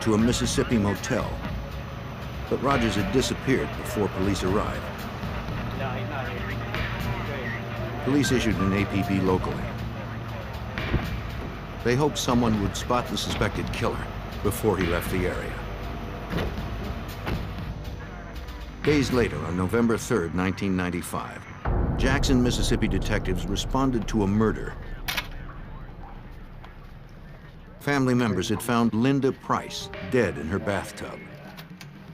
to a Mississippi motel, but Rogers had disappeared before police arrived. Police issued an APB locally. They hoped someone would spot the suspected killer before he left the area. Days later, on November 3rd, 1995, Jackson, Mississippi detectives responded to a murder. Family members had found Linda Price dead in her bathtub.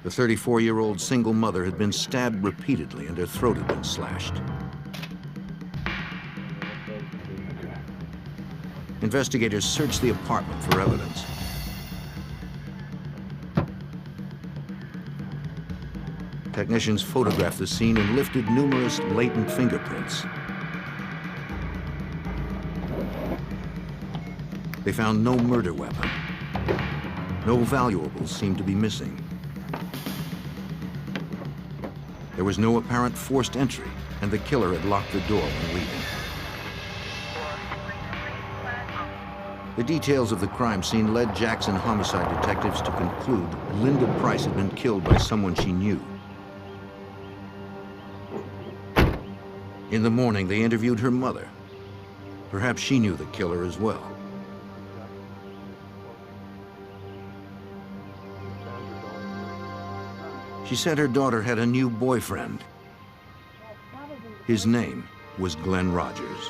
The 34-year-old single mother had been stabbed repeatedly and her throat had been slashed. Investigators searched the apartment for evidence. Technicians photographed the scene and lifted numerous latent fingerprints. They found no murder weapon. No valuables seemed to be missing. There was no apparent forced entry, and the killer had locked the door when leaving. The details of the crime scene led Jackson homicide detectives to conclude Linda Price had been killed by someone she knew. In the morning, they interviewed her mother. Perhaps she knew the killer as well. She said her daughter had a new boyfriend. His name was Gleydson Rogers.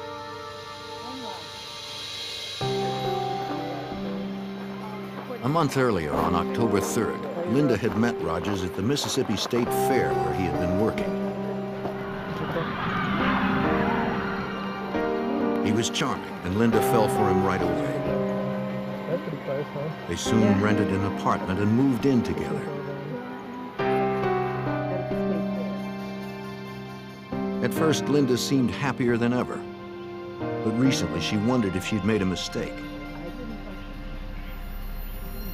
A month earlier, on October 3rd, Linda had met Rogers at the Mississippi State Fair where he had been working. He was charming, and Linda fell for him right away. That's pretty close, huh? They soon rented an apartment and moved in together. At first, Linda seemed happier than ever, but recently she wondered if she'd made a mistake.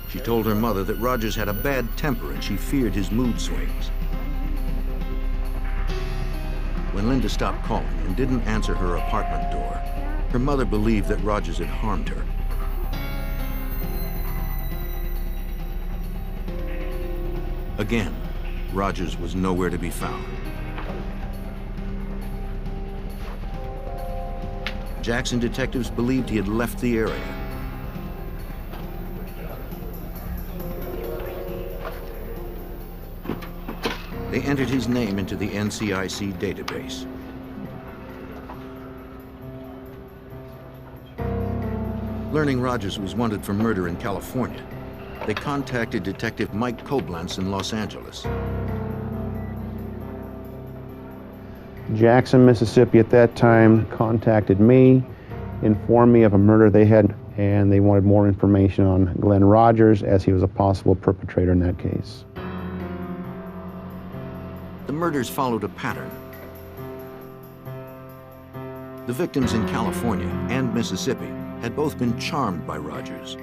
She told her mother that Rogers had a bad temper and she feared his mood swings. When Linda stopped calling and didn't answer her apartment door, her mother believed that Rogers had harmed her. Again, Rogers was nowhere to be found. Jackson detectives believed he had left the area. They entered his name into the NCIC database. Learning Rogers was wanted for murder in California, they contacted Detective Mike Koblenz in Los Angeles. Jackson, Mississippi at that time contacted me, informed me of a murder they had, and they wanted more information on Gleydson Rogers as he was a possible perpetrator in that case. The murders followed a pattern. The victims in California and Mississippi had both been charmed by Rogers.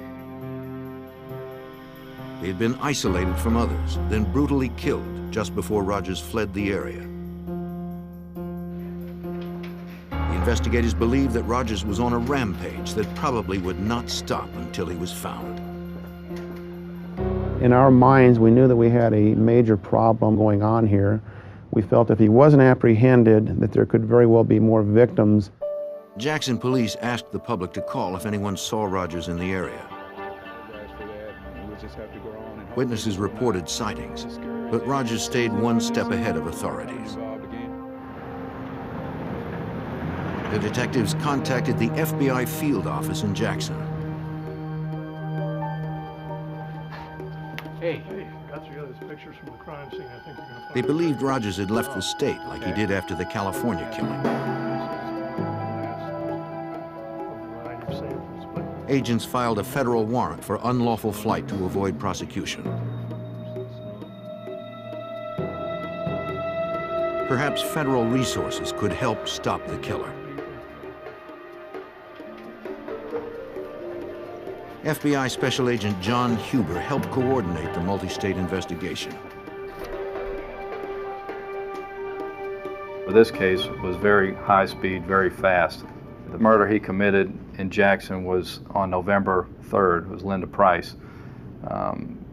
They had been isolated from others, then brutally killed just before Rogers fled the area. The investigators believed that Rogers was on a rampage that probably would not stop until he was found. In our minds, we knew that we had a major problem going on here. We felt if he wasn't apprehended, that there could very well be more victims. Jackson police asked the public to call if anyone saw Rogers in the area. Witnesses reported sightings, but Rogers stayed one step ahead of authorities. The detectives contacted the FBI field office in Jackson. Hey, got together these pictures from the crime scene. I think you're gonna find. They believed Rogers had left the state like he did after the California killing. Agents filed a federal warrant for unlawful flight to avoid prosecution. Perhaps federal resources could help stop the killer. FBI Special Agent John Huber helped coordinate the multi-state investigation. This case was very high speed, very fast. The murder he committed in Jackson was on November 3rd, it was Linda Price.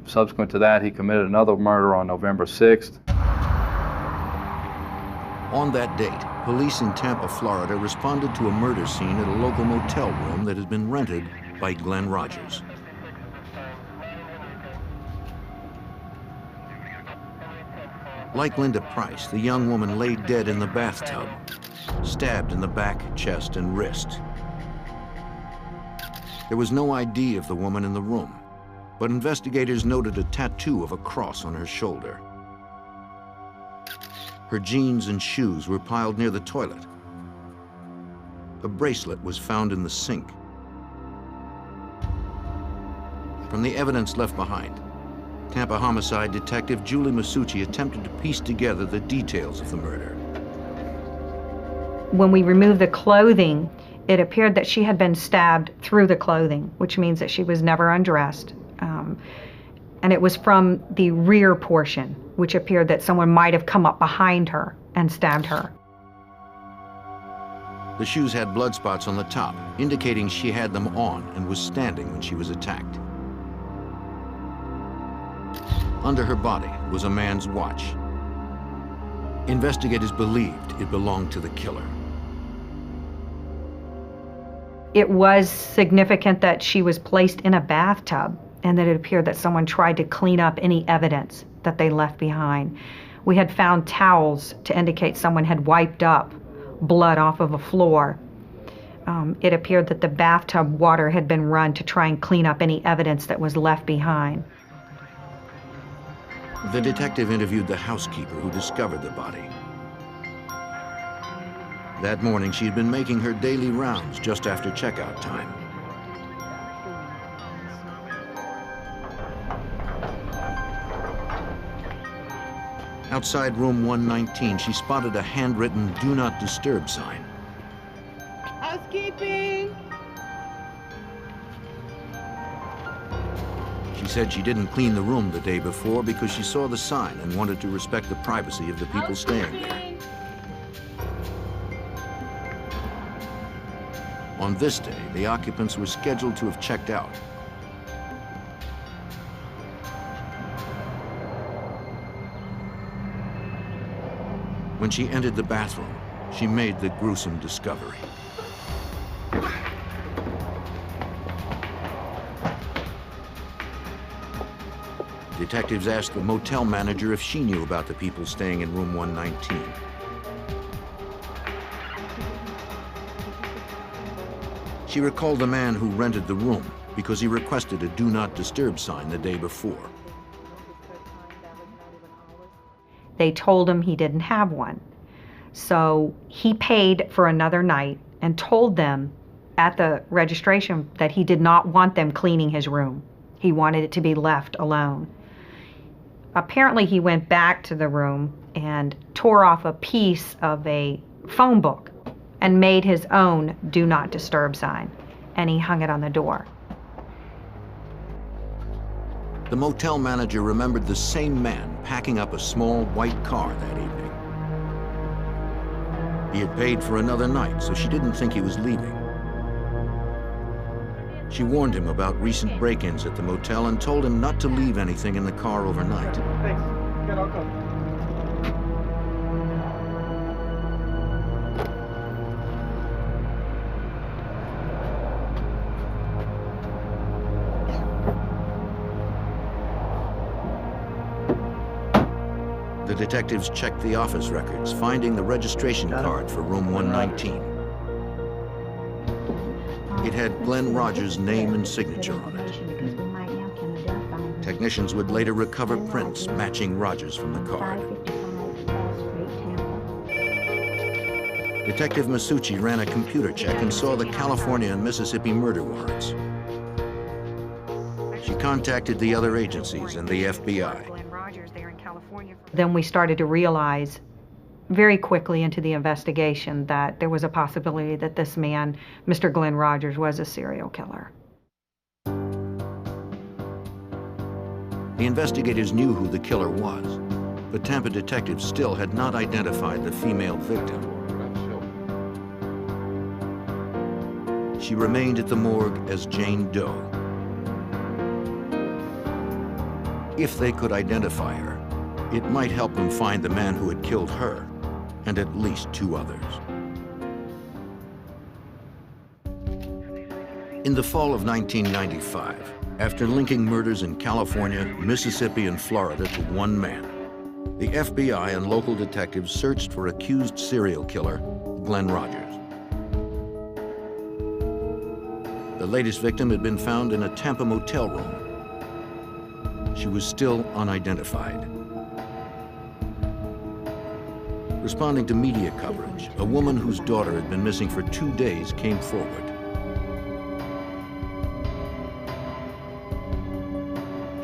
Subsequent to that, he committed another murder on November 6th. On that date, police in Tampa, Florida responded to a murder scene at a local motel room that had been rented by Gleydson Rogers. Like Linda Price, the young woman lay dead in the bathtub, stabbed in the back, chest, and wrist. There was no ID of the woman in the room, but investigators noted a tattoo of a cross on her shoulder. Her jeans and shoes were piled near the toilet. A bracelet was found in the sink. From the evidence left behind, Tampa homicide detective Julie Masucci attempted to piece together the details of the murder. When we removed the clothing, it appeared that she had been stabbed through the clothing, which means that she was never undressed. And it was from the rear portion, which appeared that someone might have come up behind her and stabbed her. The shoes had blood spots on the top, indicating she had them on and was standing when she was attacked. Under her body was a man's watch. Investigators believed it belonged to the killer. It was significant that she was placed in a bathtub and that it appeared that someone tried to clean up any evidence that they left behind. We had found towels to indicate someone had wiped up blood off of a floor. It appeared that the bathtub water had been run to try and clean up any evidence that was left behind. The detective interviewed the housekeeper who discovered the body. That morning, she had been making her daily rounds just after checkout time. Outside room 119, she spotted a handwritten "Do Not Disturb" sign. Housekeeping! She said she didn't clean the room the day before because she saw the sign and wanted to respect the privacy of the people staying there. On this day, the occupants were scheduled to have checked out. When she entered the bathroom, she made the gruesome discovery. Detectives asked the motel manager if she knew about the people staying in room 119. She recalled the man who rented the room because he requested a "Do Not Disturb" sign the day before. They told him he didn't have one. So he paid for another night and told them at the registration that he did not want them cleaning his room. He wanted it to be left alone. Apparently he went back to the room and tore off a piece of a phone book and made his own "Do Not Disturb" sign, and he hung it on the door. The motel manager remembered the same man packing up a small white car that evening. He had paid for another night, so she didn't think he was leaving. She warned him about recent break-ins at the motel and told him not to leave anything in the car overnight. Thanks. Good, I'll come. The detectives checked the office records, finding the registration card for room 119. It had Gleydson Rogers' name and signature on it. Technicians would later recover prints matching Rogers from the card. Detective Masucci ran a computer check and saw the California and Mississippi murder warrants. She contacted the other agencies and the FBI. Then we started to realize very quickly into the investigation that there was a possibility that this man, Mr. Gleydson Rogers, was a serial killer. The investigators knew who the killer was, but Tampa detectives still had not identified the female victim. She remained at the morgue as Jane Doe. If they could identify her, it might help them find the man who had killed her and at least 2 others. In the fall of 1995, after linking murders in California, Mississippi, and Florida to one man, the FBI and local detectives searched for accused serial killer Gleydson Rogers. The latest victim had been found in a Tampa motel room. She was still unidentified. Responding to media coverage, a woman whose daughter had been missing for 2 days came forward.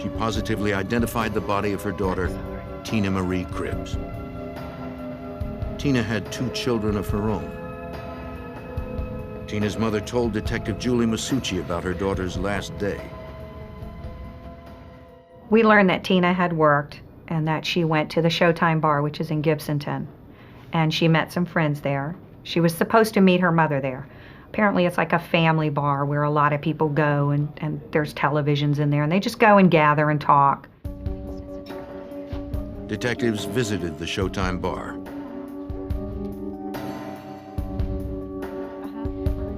She positively identified the body of her daughter, Tina Marie Cribbs. Tina had 2 children of her own. Tina's mother told Detective Julie Masucci about her daughter's last day. We learned that Tina had worked and that she went to the Showtime bar, which is in Gibsonton, and she met some friends there. She was supposed to meet her mother there. Apparently it's like a family bar where a lot of people go, and there's televisions in there, and they just go and gather and talk. Detectives visited the Showtime bar.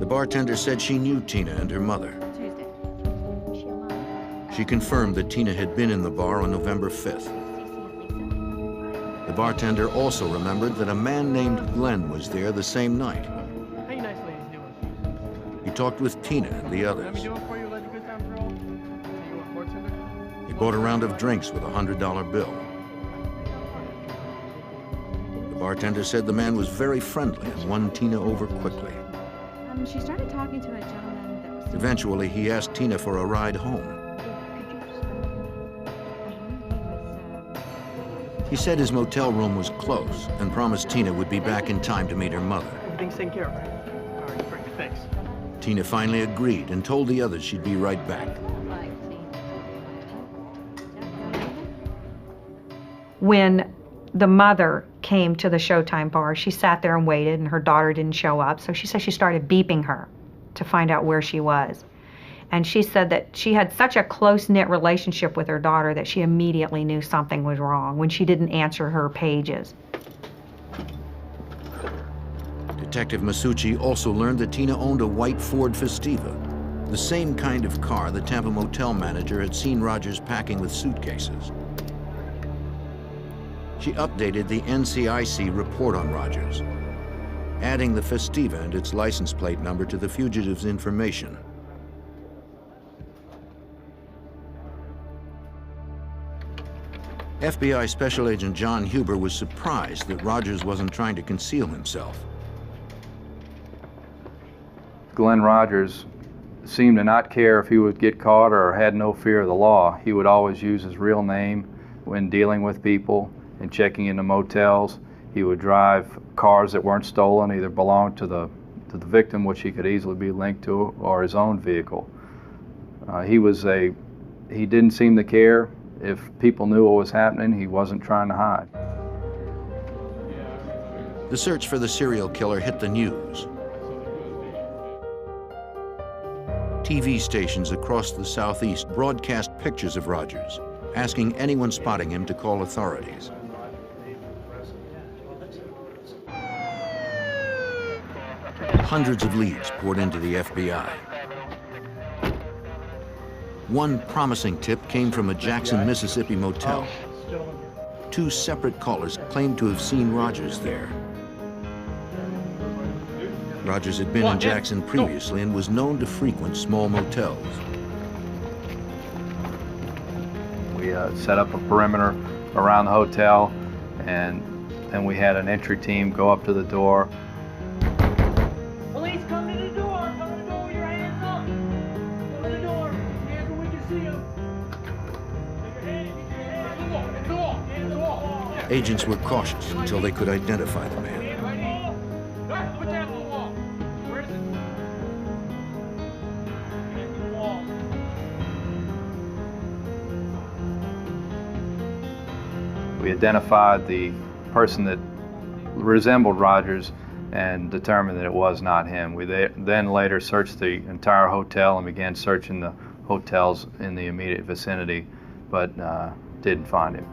The bartender said she knew Tina and her mother. She confirmed that Tina had been in the bar on November 5th. The bartender also remembered that a man named Glenn was there the same night. How you nice ladies doing? He talked with Tina and the Let me others. do it for you, let the good times roll. You want bartender? He bought a round of drinks with a $100 bill. The bartender said the man was very friendly and won Tina over quickly. She started talking to a gentleman that was... Eventually, he asked Tina for a ride home. He said his motel room was close and promised Tina would be back in time to meet her mother. Everything's taken care of, right? All right, great, thanks. Tina finally agreed and told the others she'd be right back. When the mother came to the Showtime bar, she sat there and waited, and her daughter didn't show up. So she said she started beeping her to find out where she was. And she said that she had such a close-knit relationship with her daughter that she immediately knew something was wrong when she didn't answer her pages. Detective Masucci also learned that Tina owned a white Ford Festiva, the same kind of car the Tampa motel manager had seen Rogers packing with suitcases. She updated the NCIC report on Rogers, adding the Festiva and its license plate number to the fugitive's information. FBI Special Agent John Huber was surprised that Rogers wasn't trying to conceal himself. Gleydson Rogers seemed to not care if he would get caught or had no fear of the law. He would always use his real name when dealing with people and checking into motels. He would drive cars that weren't stolen, either belonged to the victim, which he could easily be linked to, or his own vehicle. He didn't seem to care. If people knew what was happening, he wasn't trying to hide. The search for the serial killer hit the news. TV stations across the Southeast broadcast pictures of Rogers, asking anyone spotting him to call authorities. Hundreds of leads poured into the FBI. One promising tip came from a Jackson, Mississippi motel. 2 separate callers claimed to have seen Rogers there. Rogers had been in Jackson previously and was known to frequent small motels. We set up a perimeter around the hotel, and then we had an entry team go up to the door. Police, come to the door! Come to the door with your hands up! Come to the door! Hands where we can see them! Get your hands in the wall! In the wall! In the wall! Agents were cautious until they could identify the man. Put that in the wall! Where is it? In the wall. We identified the person that resembled Rogers and determined that it was not him. We then later searched the entire hotel and began searching the hotels in the immediate vicinity, but didn't find him.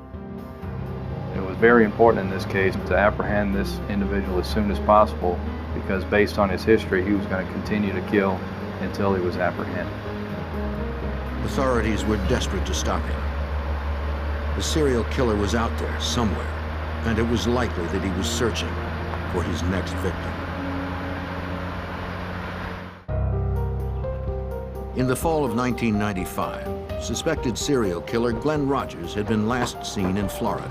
It was very important in this case to apprehend this individual as soon as possible, because based on his history, he was going to continue to kill until he was apprehended. Authorities were desperate to stop him. The serial killer was out there somewhere, and it was likely that he was searching for his next victim. In the fall of 1995, suspected serial killer Gleydson Rogers had been last seen in Florida.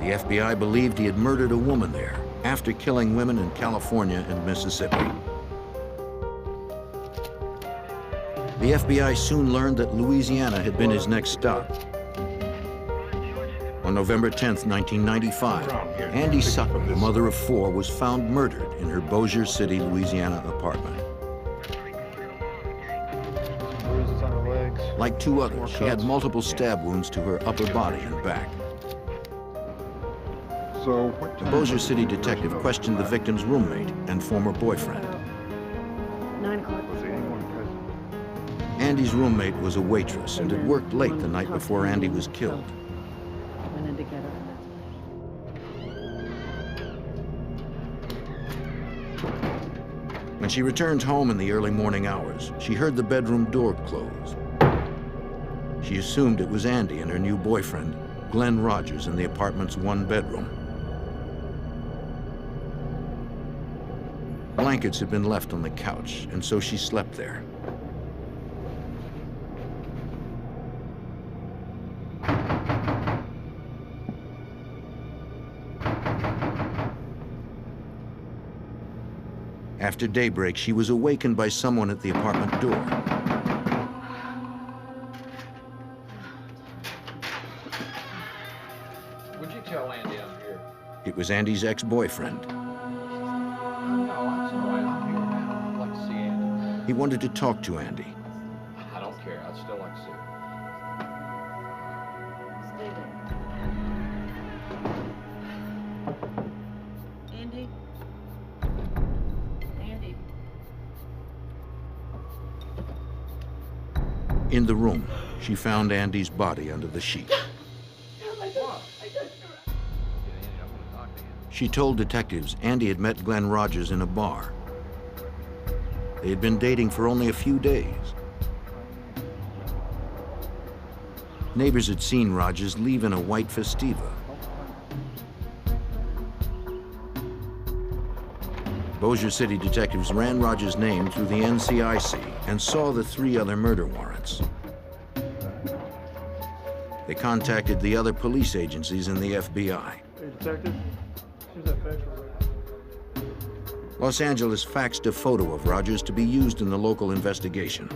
The FBI believed he had murdered a woman there after killing women in California and Mississippi. The FBI soon learned that Louisiana had been his next stop. On November 10, 1995, Andy Sutton, the mother of 4, was found murdered in her Bossier City, Louisiana apartment. Bruises on her legs. Like 2 others, she had multiple stab wounds to her upper body and back. So, The Bossier City detective questioned the victim's roommate and former boyfriend. 9 o'clock. was there anyone present? Andy's roommate was a waitress and had worked late the night before Andy was killed. Went in together. When she returned home in the early morning hours, she heard the bedroom door close. She assumed it was Andy and her new boyfriend, Gleydson Rogers, in the apartment's 1-bedroom. Blankets had been left on the couch, and so she slept there. After daybreak, she was awakened by someone at the apartment door. Would you tell Andy I'm here? It was Andy's ex-boyfriend. No, I'm sorry. I'm here now. I'd like to see Andy. He wanted to talk to Andy. I don't care. I'd still like to see him. Stay there. Andy? Andy? In the room, she found Andy's body under the sheet. She told detectives Andy had met Gleydson Rogers in a bar. They had been dating for only a few days. Neighbors had seen Rogers leave in a white Festiva. Bossier City detectives ran Rogers' name through the NCIC and saw the 3 other murder warrants. They contacted the other police agencies and the FBI. Hey, detective. Here's that facial record. Los Angeles faxed a photo of Rogers to be used in the local investigation.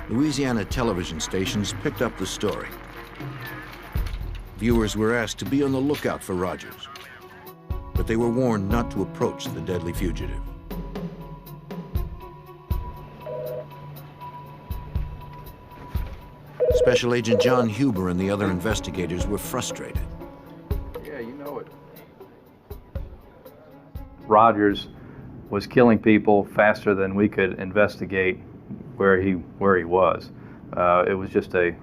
Louisiana television stations picked up the story. Viewers were asked to be on the lookout for Rogers, but they were warned not to approach the deadly fugitive. Special Agent John Huber and the other investigators were frustrated. Yeah, you know it. Rogers was killing people faster than we could investigate where he was. It was just a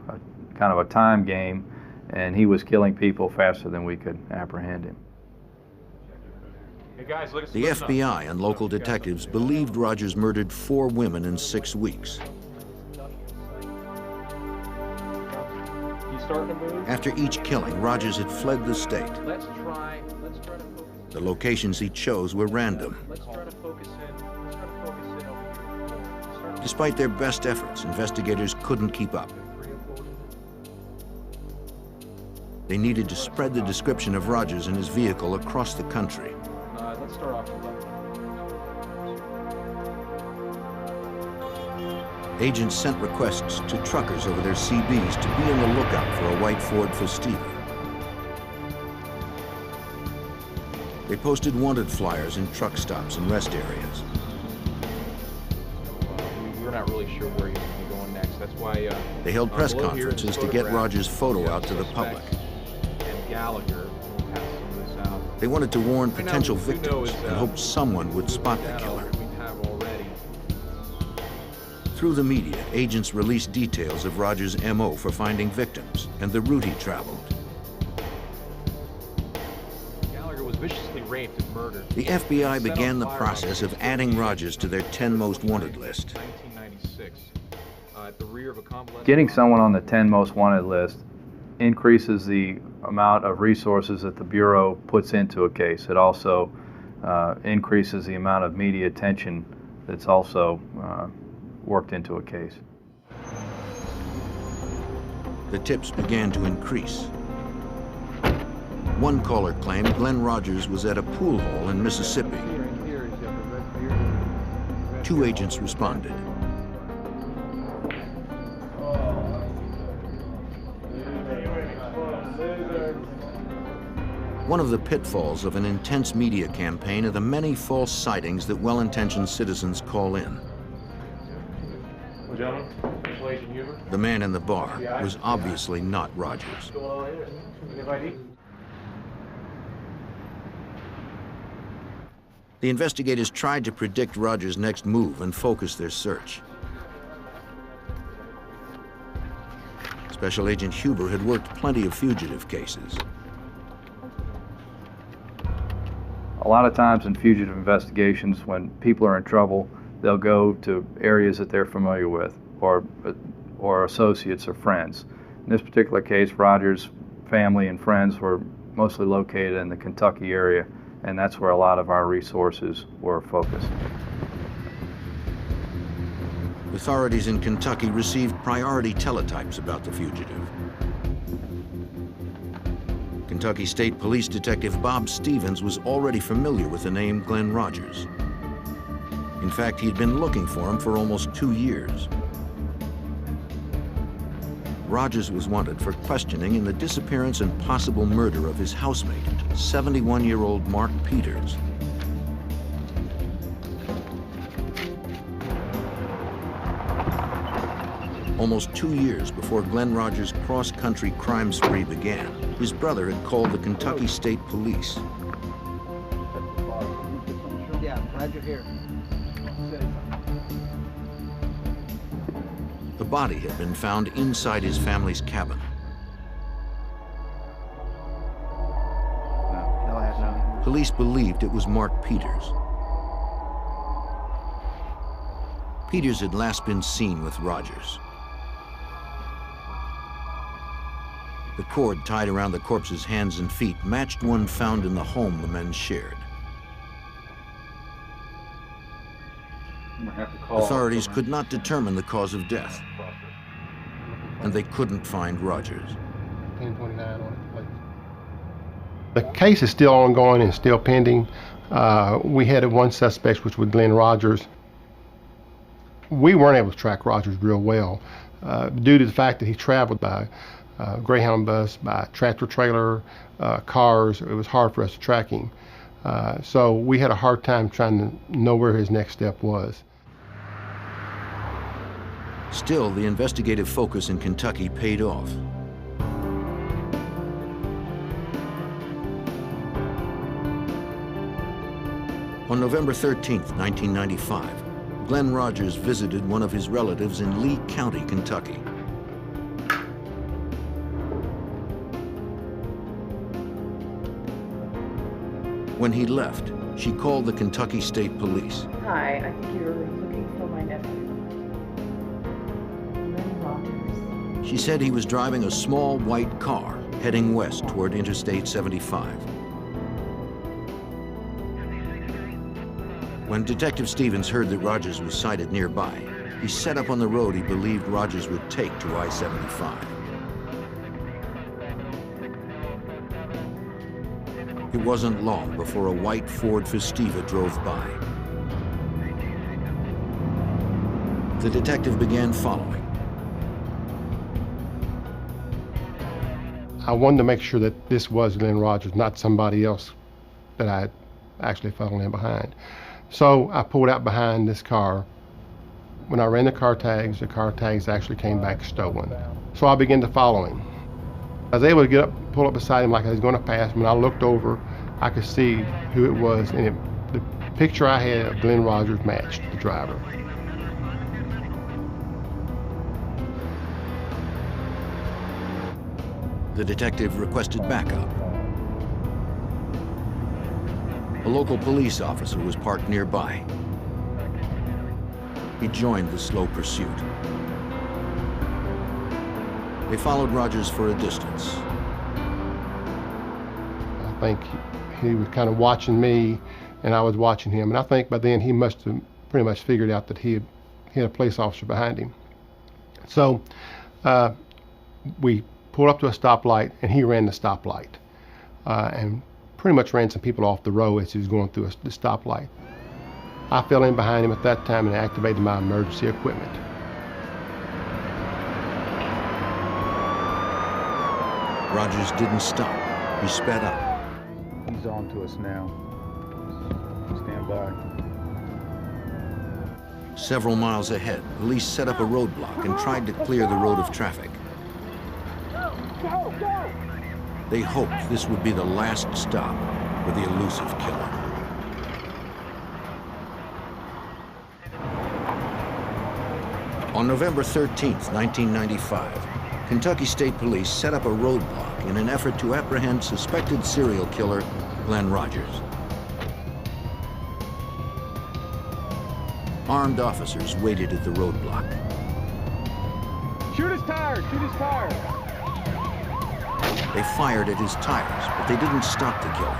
kind of a time game, and he was killing people faster than we could apprehend him. Hey guys, look at The FBI and local detectives believed Rogers murdered 4 women in 6 weeks. You starting to move? After each killing, Rogers had fled the state. Let's try to focus. The locations he chose were random. Let's try to focus in. Let's try to focus in over here. Despite their best efforts, investigators couldn't keep up. They needed to spread the description of Rogers and his vehicle across the country. Let's start off with that. Agents sent requests to truckers over their CBs to be on the lookout for a white Ford Festiva. They posted wanted flyers in truck stops and rest areas. We're not really sure where he's going to be going next. That's why They held press below here is conferences to get photographs Rogers' photo of out to the public. suspects. And Gallagher has some of this out. They wanted to warn Right now, potential we do know victims is, and hoped someone would spot the that killer. we Through the media, agents released details of Rogers' MO for finding victims and the route he traveled. Gallagher was viciously raped and murdered. The FBI began the process of adding Rogers to their 10 most wanted list. 1996. At the rear of a convalescent. Getting someone on the 10 most wanted list increases the amount of resources that the Bureau puts into a case. It also increases the amount of media attention that's also worked into a case. The tips began to increase. One caller claimed Glenn Rogers was at a pool hall in Mississippi. 2 agents responded. One of the pitfalls of an intense media campaign are the many false sightings that well-intentioned citizens call in. Gentlemen, Special Agent Huber. The man in the bar was obviously not Rogers. What's going on here? You have ID? The investigators tried to predict Rogers' next move and focus their search. Special Agent Huber had worked plenty of fugitive cases. A lot of times in fugitive investigations, when people are in trouble, they'll go to areas that they're familiar with, or associates or friends. In this particular case, Rogers' family and friends were mostly located in the Kentucky area, and that's where a lot of our resources were focused. Authorities in Kentucky received priority teletypes about the fugitive. Kentucky State Police Detective Bob Stevens was already familiar with the name Glenn Rogers. In fact, he'd been looking for him for almost 2 years. Rogers was wanted for questioning in the disappearance and possible murder of his housemate, 71-year-old Mark Peters. Almost 2 years before Glenn Rogers' cross-country crime spree began, his brother had called the Kentucky State Police. Yeah, glad you're here. The body had been found inside his family's cabin. No, I have not. Police believed it was Mark Peters. Peters had last been seen with Rogers. The cord tied around the corpse's hands and feet matched one found in the home the men shared. Authorities could not determine the cause of death, and they couldn't find Rogers. 1029 on it, please. The case is still ongoing and still pending. We had one suspect, which was Glenn Rogers. We weren't able to track Rogers real well due to the fact that he traveled by Greyhound bus, by tractor trailer, cars. It was hard for us to track him. So we had a hard time trying to know where his next step was. Still, the investigative focus in Kentucky paid off. On November 13th, 1995, Glenn Rogers visited one of his relatives in Lee County, Kentucky. When he left, she called the Kentucky State Police. Hi, I think you were looking for my nephew. Glenn Rogers. She said he was driving a small white car heading west toward Interstate 75. When Detective Stevens heard that Rogers was sighted nearby, he set up on the road he believed Rogers would take to I-75. It wasn't long before a white Ford Festiva drove by. The detective began following. I wanted to make sure that this was Glenn Rogers, not somebody else that I had actually followed in behind. So I pulled out behind this car. When I ran the car tags actually came back stolen. So I began to follow him. I was able to pull up beside him like I was going to pass him. When I looked over, I could see who it was, and the picture I had of Glenn Rogers matched the driver. The detective requested backup. A local police officer was parked nearby. He joined the slow pursuit. They followed Rogers for a distance. I think he was kind of watching me, and I was watching him. And I think by then he must have pretty much figured out that he had a police officer behind him. So we pulled up to a stoplight, and he ran the stoplight and pretty much ran some people off the road as he was going through the stoplight. I fell in behind him at that time and activated my emergency equipment. Rogers didn't stop. He sped up. He's on to us now. Stand by. Several miles ahead, police set up a roadblock and tried to clear the road of traffic. They hoped this would be the last stop for the elusive killer. On November 13th, 1995, Kentucky State Police set up a roadblock in an effort to apprehend suspected serial killer Gleydson Rogers. Armed officers waited at the roadblock. Shoot his tires! Shoot his tires! They fired at his tires, but they didn't stop the killer.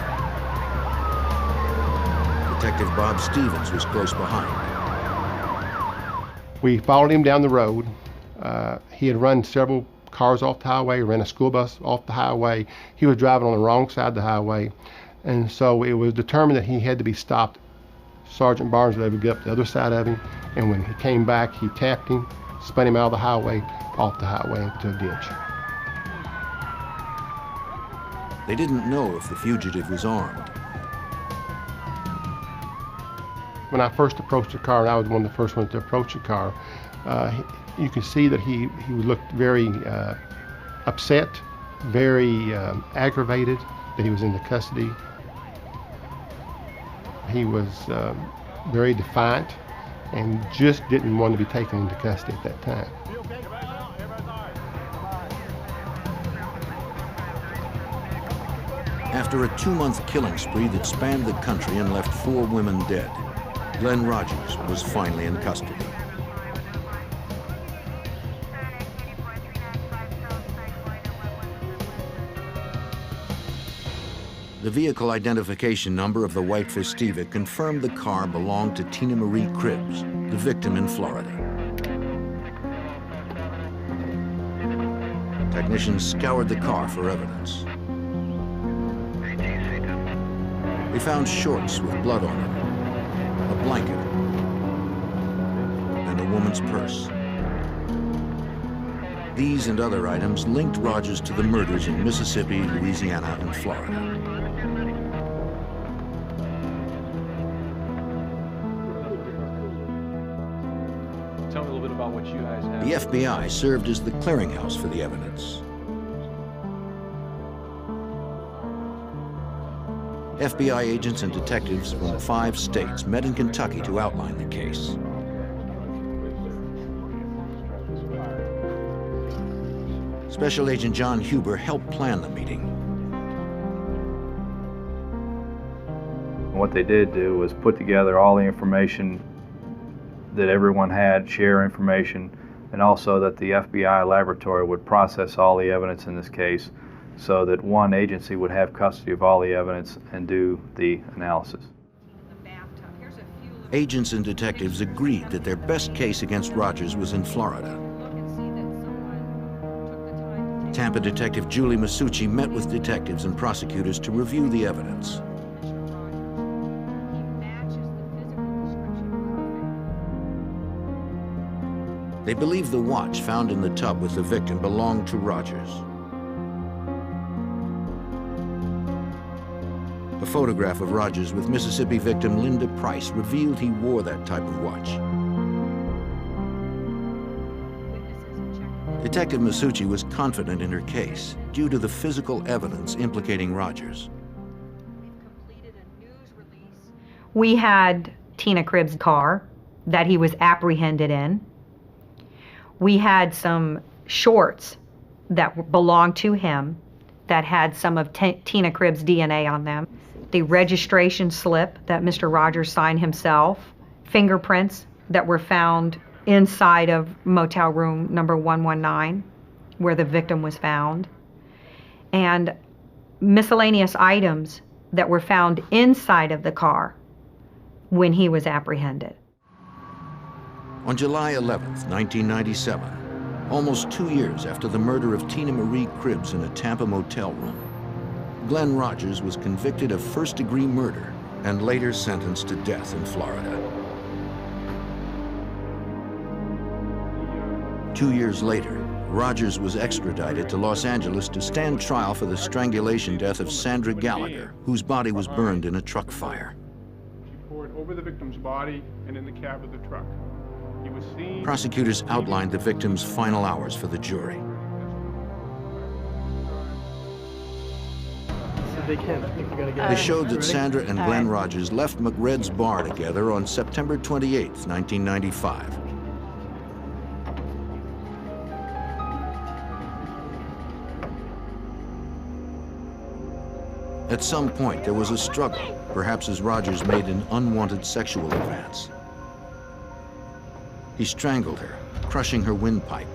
Detective Bob Stevens was close behind. We followed him down the road. He had run several cars off the highway, ran a school bus off the highway. He was driving on the wrong side of the highway. And so it was determined that he had to be stopped. Sergeant Barnes was able to get up the other side of him, and when he came back, he tapped him, spun him out of the highway, off the highway into a ditch. They didn't know if the fugitive was armed. When I first approached the car, and I was one of the first ones to approach the car, you could see that he looked very upset, very aggravated that he was in the custody. He was very defiant and just didn't want to be taken into custody at that time. After a 2-month killing spree that spanned the country and left 4 women dead, Gleydson Rogers was finally in custody. The vehicle identification number of the white Festiva confirmed the car belonged to Tina Marie Cribbs, the victim in Florida. Technicians scoured the car for evidence. They found shorts with blood on them, a blanket, and a woman's purse. These and other items linked Rogers to the murders in Mississippi, Louisiana, and Florida. Tell me a little bit about what you guys have. The FBI served as the clearinghouse for the evidence. FBI agents and detectives from 5 states met in Kentucky to outline the case. Special Agent John Huber helped plan the meeting. What they did do was put together all the information that everyone had, share information, and also that the FBI laboratory would process all the evidence in this case so that one agency would have custody of all the evidence and do the analysis. Agents and detectives agreed that their best case against Rogers was in Florida. Tampa detective Julie Masucci met with detectives and prosecutors to review the evidence. They believe the watch found in the tub with the victim belonged to Rogers. A photograph of Rogers with Mississippi victim Linda Price revealed he wore that type of watch. Detective Masucci was confident in her case due to the physical evidence implicating Rogers. We had Tina Cribbs' car that he was apprehended in. We had some shorts that belonged to him that had some of Tina Cribb's DNA on them, the registration slip that Mr. Rogers signed himself, fingerprints that were found inside of motel room number 119, where the victim was found, and miscellaneous items that were found inside of the car when he was apprehended. On July 11th, 1997, almost 2 years after the murder of Tina Marie Cribbs in a Tampa motel room, Glenn Rogers was convicted of first-degree murder and later sentenced to death in Florida. 2 years later, Rogers was extradited to Los Angeles to stand trial for the strangulation death of Sandra Gallagher, whose body was burned in a truck fire. She poured over the victim's body and in the cab of the truck. He was seen. Prosecutors outlined the victim's final hours for the jury. They showed that Sandra and Glenn Rogers left McRed's bar together on September 28, 1995. At some point, there was a struggle, perhaps as Rogers made an unwanted sexual advance. He strangled her, crushing her windpipe.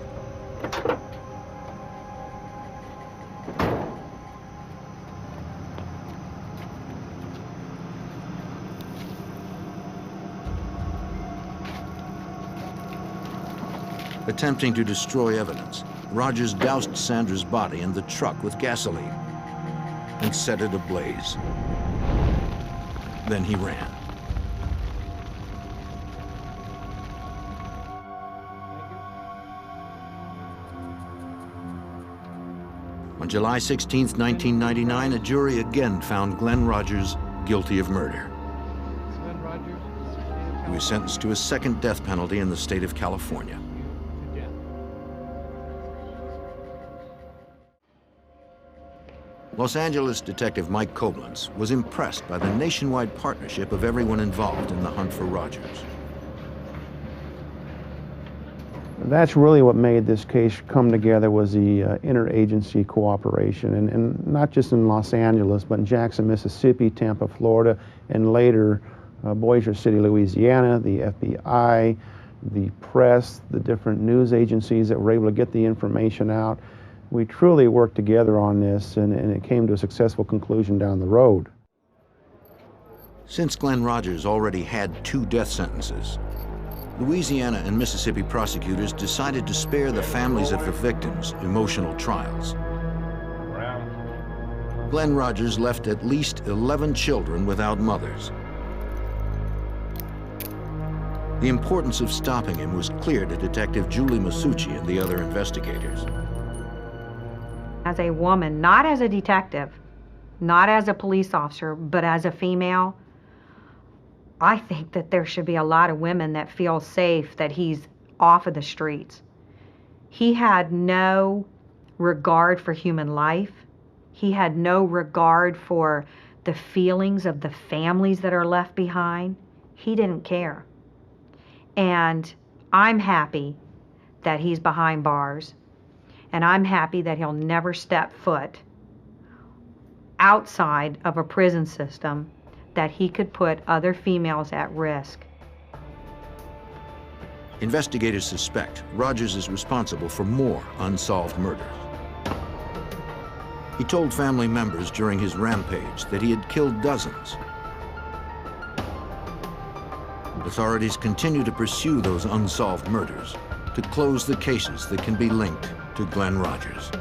Attempting to destroy evidence, Rogers doused Sandra's body in the truck with gasoline and set it ablaze. Then he ran. On July 16, 1999, a jury again found Glenn Rogers guilty of murder. He was sentenced to a second death penalty in the state of California. Los Angeles detective Mike Koblenz was impressed by the nationwide partnership of everyone involved in the hunt for Rogers. That's really what made this case come together, was the interagency cooperation, and not just in Los Angeles, but in Jackson, Mississippi, Tampa, Florida, and later Bossier City, Louisiana, the FBI, the press, the different news agencies that were able to get the information out. We truly worked together on this, and it came to a successful conclusion down the road. Since Glenn Rogers already had 2 death sentences, Louisiana and Mississippi prosecutors decided to spare the families of the victims emotional trials. Glenn Rogers left at least 11 children without mothers. The importance of stopping him was clear to Detective Julie Masucci and the other investigators. As a woman, not as a detective, not as a police officer, but as a female, I think that there should be a lot of women that feel safe that he's off of the streets. He had no regard for human life. He had no regard for the feelings of the families that are left behind. He didn't care. And I'm happy that he's behind bars. And I'm happy that he'll never step foot outside of a prison system that he could put other females at risk. Investigators suspect Rogers is responsible for more unsolved murders. He told family members during his rampage that he had killed dozens. Authorities continue to pursue those unsolved murders to close the cases that can be linked to Glenn Rogers.